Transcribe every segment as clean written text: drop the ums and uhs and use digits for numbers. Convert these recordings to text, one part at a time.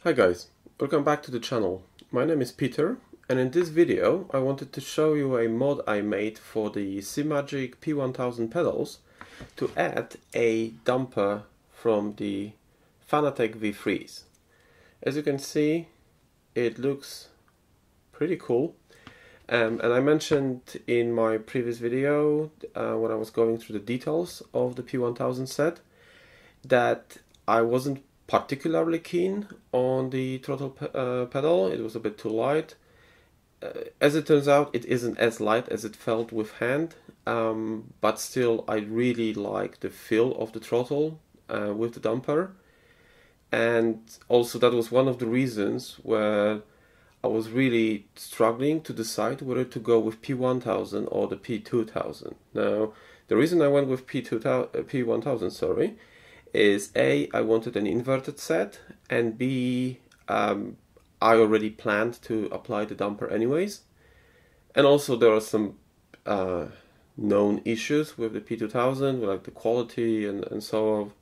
Hi guys, welcome back to the channel. My name is Peter, and in this video I wanted to show you a mod I made for the Simagic P1000 pedals to add a dumper from the Fanatec V3s. As you can see, it looks pretty cool. And I mentioned in my previous video, when I was going through the details of the P1000 set, that I wasn't particularly keen on the throttle pedal. It was a bit too light. As it turns out, it isn't as light as it felt with hand, but still I really like the feel of the throttle with the dumper. And also that was one of the reasons where I was really struggling to decide whether to go with P1000 or the P2000. Now, the reason I went with P1000, sorry, is A, I wanted an inverted set, and B, I already planned to apply the dumper anyways. And also there are some known issues with the P2000, like the quality and so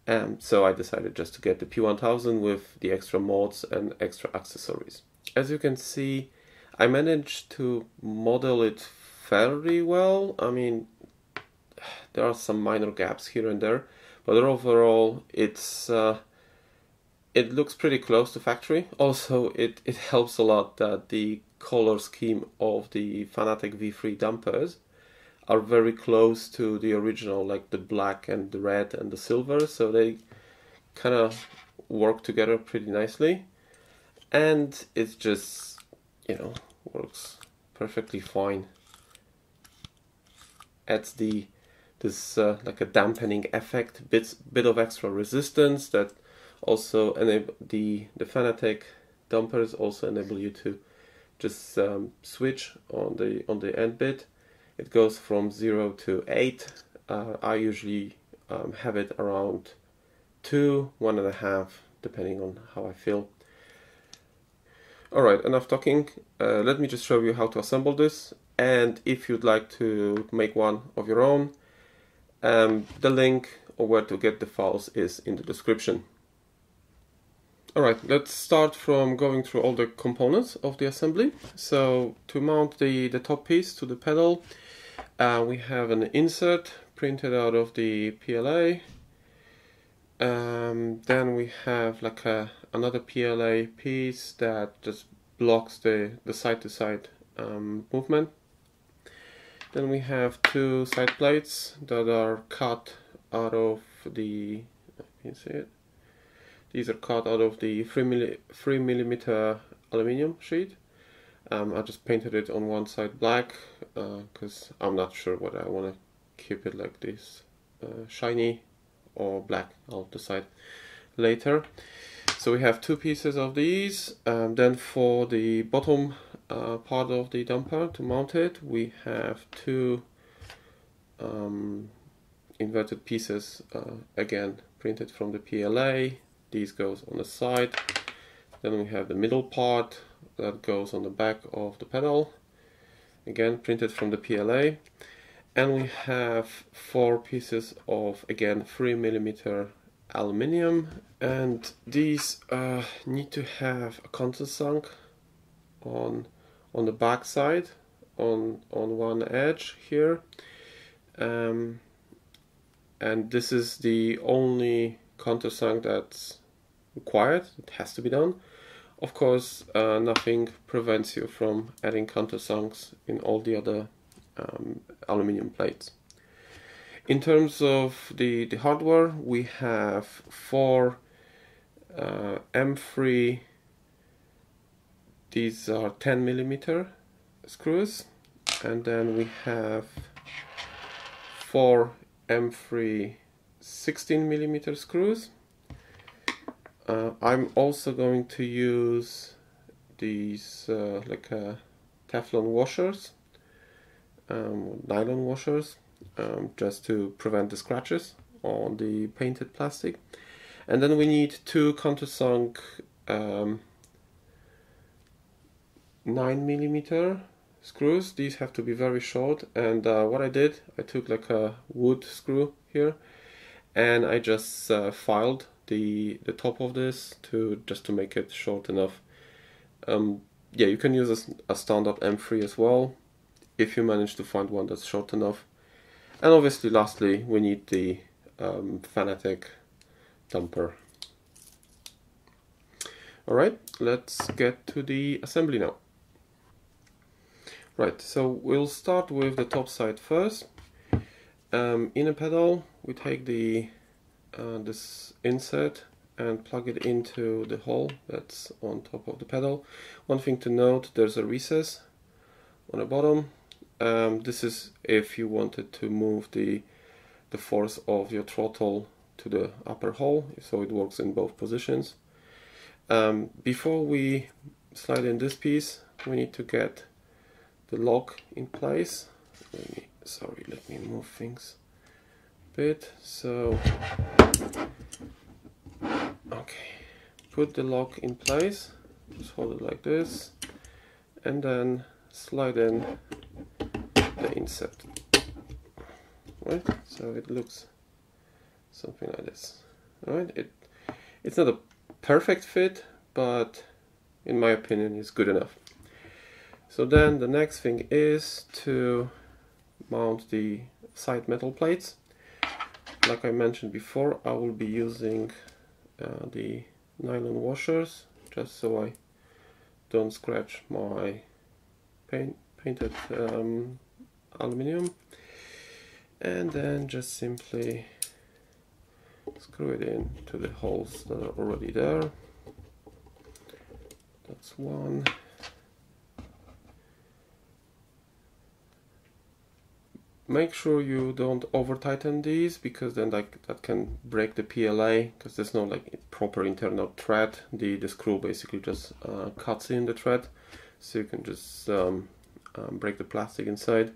on. So I decided just to get the P1000 with the extra mods and extra accessories. As you can see, I managed to model it fairly well. I mean, there are some minor gaps here and there, but overall it looks pretty close to factory. Also, it helps a lot that the color scheme of the Fanatec V3 dampers are very close to the original, like the black and the red and the silver, so they kind of work together pretty nicely. And it just, works perfectly fine. Adds this like a dampening effect, bit of extra resistance that also enable the Fanatec dampers also enable you to just switch on the end bit. It goes from 0 to 8. I usually have it around 2, 1.5, depending on how I feel. Alright, enough talking. Let me just show you how to assemble this, and if you'd like to make one of your own, the link or where to get the files is in the description. Alright, let's start from going through all the components of the assembly. So to mount the top piece to the pedal, we have an insert printed out of the PLA. Then we have like another PLA piece that just blocks the side-to-side movement. Then we have two side plates that are cut out of the, can you see it? These are cut out of the 3mm aluminium sheet. I just painted it on one side black because I'm not sure whether I want to keep it like this shiny or black. I'll decide later. So we have two pieces of these. Then for the bottom part of the dumper to mount it, we have two inverted pieces, again printed from the PLA. These goes on the side. Then we have the middle part that goes on the back of the pedal, again printed from the PLA. And we have four pieces of, again, 3mm aluminium, and these need to have a countersunk on the back side, on one edge here, and this is the only countersunk that's required. It has to be done. Of course, nothing prevents you from adding countersunks in all the other aluminium plates. In terms of the hardware, we have four M3, these are 10mm screws, and then we have four M3 16mm screws. I'm also going to use these like Teflon washers, nylon washers, just to prevent the scratches on the painted plastic. And then we need two countersunk 9mm screws. These have to be very short, and what I did, I took like a wood screw here and I just filed the top of this just to make it short enough. Yeah, you can use a standard M3 as well, if you manage to find one that's short enough. And obviously, lastly, we need the Fanatec dumper. Alright, let's get to the assembly now. Right, so we'll start with the top side first. In a pedal, we take the this insert and plug it into the hole that's on top of the pedal. One thing to note, there's a recess on the bottom. This is if you wanted to move the force of your throttle to the upper hole, so it works in both positions. Before we slide in this piece, we need to get the lock in place. Let me move things a bit. So, okay, put the lock in place, just hold it like this, and then slide in the insert. Right, so it looks something like this. Alright, it's not a perfect fit, but in my opinion it's good enough. So then the next thing is to mount the side metal plates. Like I mentioned before, I will be using the nylon washers just so I don't scratch my painted aluminium, and then just simply screw it in to the holes that are already there. That's one. Make sure you don't over tighten these, because then that can break the PLA, because there's no like proper internal thread. The screw basically just cuts in the thread, so you can just break the plastic inside,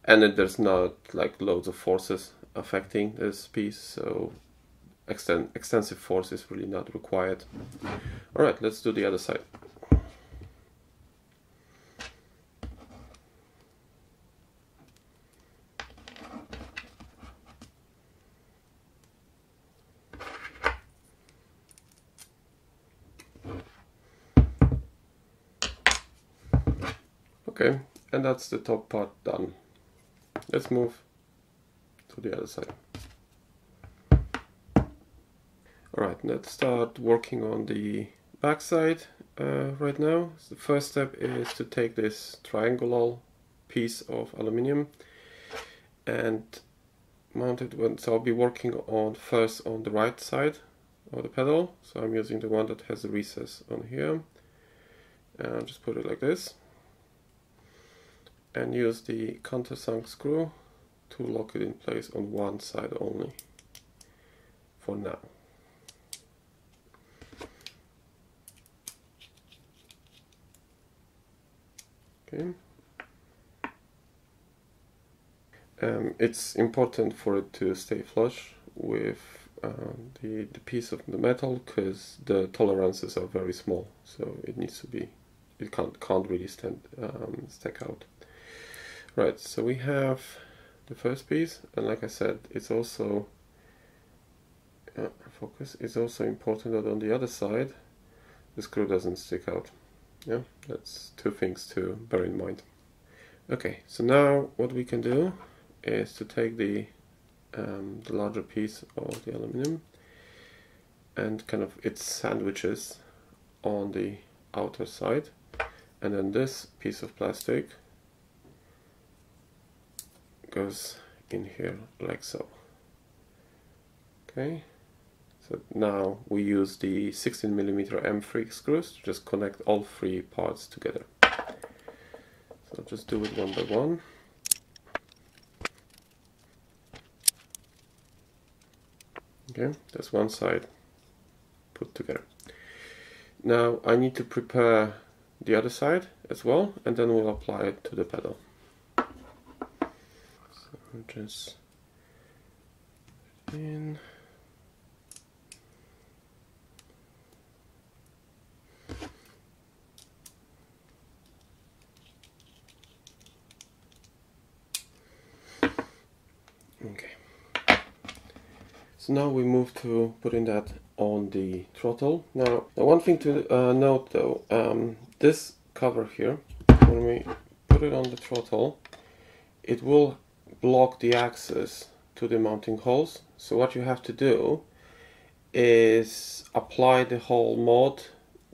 and then there's not like loads of forces affecting this piece, so extensive force is really not required. Alright, let's do the other side. Okay, and that's the top part done. Let's move to the other side. Alright, let's start working on the back side right now. So the first step is to take this triangular piece of aluminium and mount it. So I'll be working on first on the right side of the pedal. So I'm using the one that has a recess on here. And just put it like this. And use the countersunk screw to lock it in place on one side only for now. Okay. It's important for it to stay flush with the piece of the metal, because the tolerances are very small, so it needs to be, it can't really stack out. Right, so we have the first piece, and like I said, it's also focus. It's also important that on the other side the screw doesn't stick out. Yeah, that's two things to bear in mind. Okay, so now what we can do is to take the larger piece of the aluminum and kind of its sandwiches on the outer side, and then this piece of plastic goes in here like so. Okay, so now we use the 16mm M3 screws to just connect all three parts together. So I'll just do it one by one. Okay, that's one side put together. Now I need to prepare the other side as well, and then we'll apply it to the pedal. Just in. Okay. So now we move to putting that on the throttle. Now, the one thing to note though, this cover here, when we put it on the throttle, it will block the access to the mounting holes. So what you have to do is apply the whole mod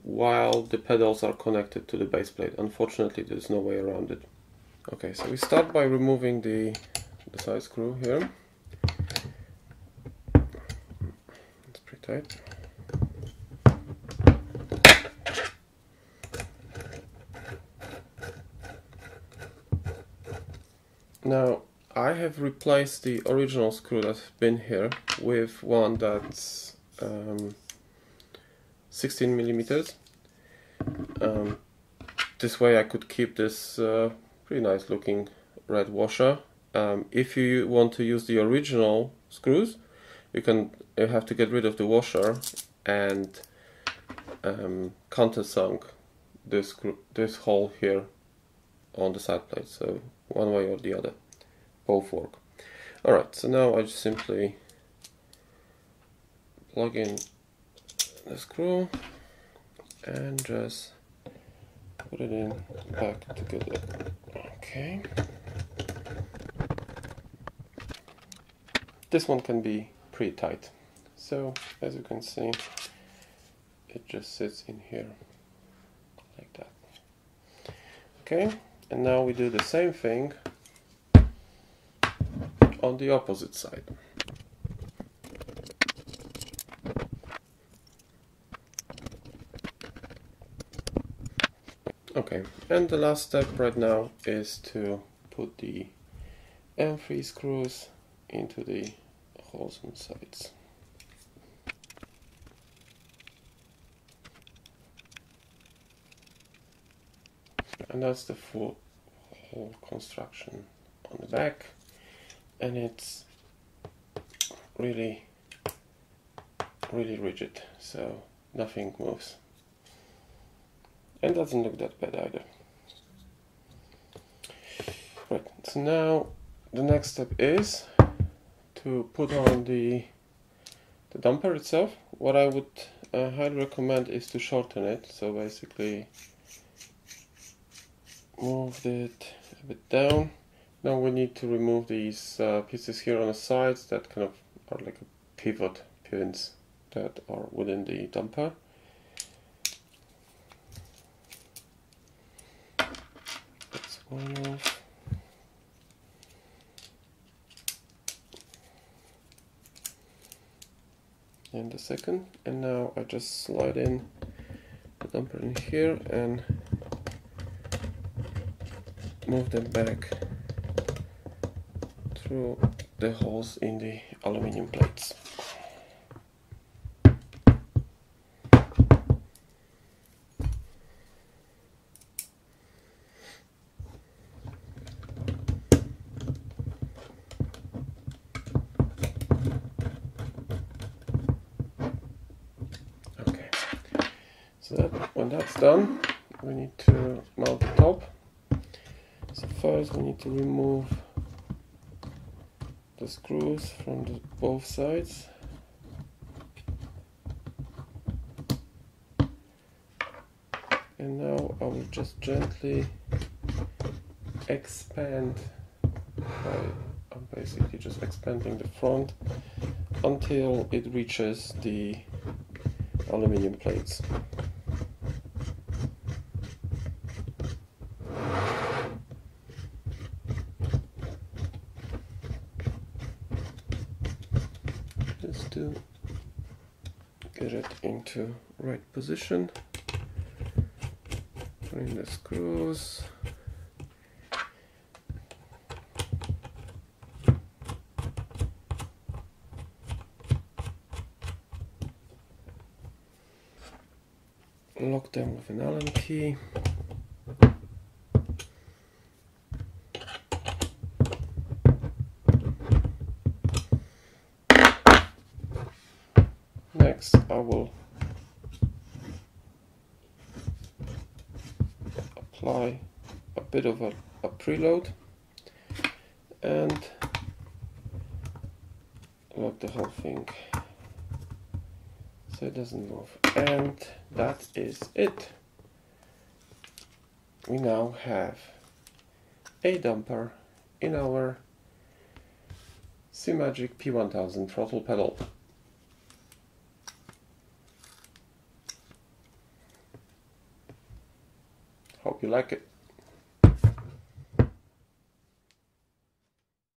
while the pedals are connected to the base plate. Unfortunately, there's no way around it. Okay, so we start by removing the side screw here. It's pretty tight. Now, I have replaced the original screw that's been here with one that's 16 millimeters. This way I could keep this pretty nice looking red washer. If you want to use the original screws, you have to get rid of the washer and countersunk this hole here on the side plate. So one way or the other, both work. Alright, so now I just simply plug in the screw and just put it in back together. Okay. This one can be pretty tight. So as you can see, it just sits in here like that. Okay, and now we do the same thing on the opposite side. Okay, and the last step right now is to put the M3 screws into the holes on the sides. And that's the full whole construction on the back, and it's really rigid, so nothing moves. And doesn't look that bad either. Right, so now the next step is to put on the damper itself. What I would highly recommend is to shorten it. So basically move it a bit down. Now we need to remove these pieces here on the sides that kind of are like pivot pins that are within the damper. One off. And the second, and now I just slide in the damper in here and move them back through the holes in the aluminium plates. So when that's done, we need to mount the top. So first we need to remove the screws from both sides. And now I will just gently expand I'm basically just expanding the front until it reaches the aluminium plates. Just to get it into right position. Put in the screws. Lock them with an Allen key. Next, I will apply a bit of a preload and lock the whole thing so it doesn't move. And that is it. We now have a damper in our SIMAGIC P1000 throttle pedal. Hope you like it.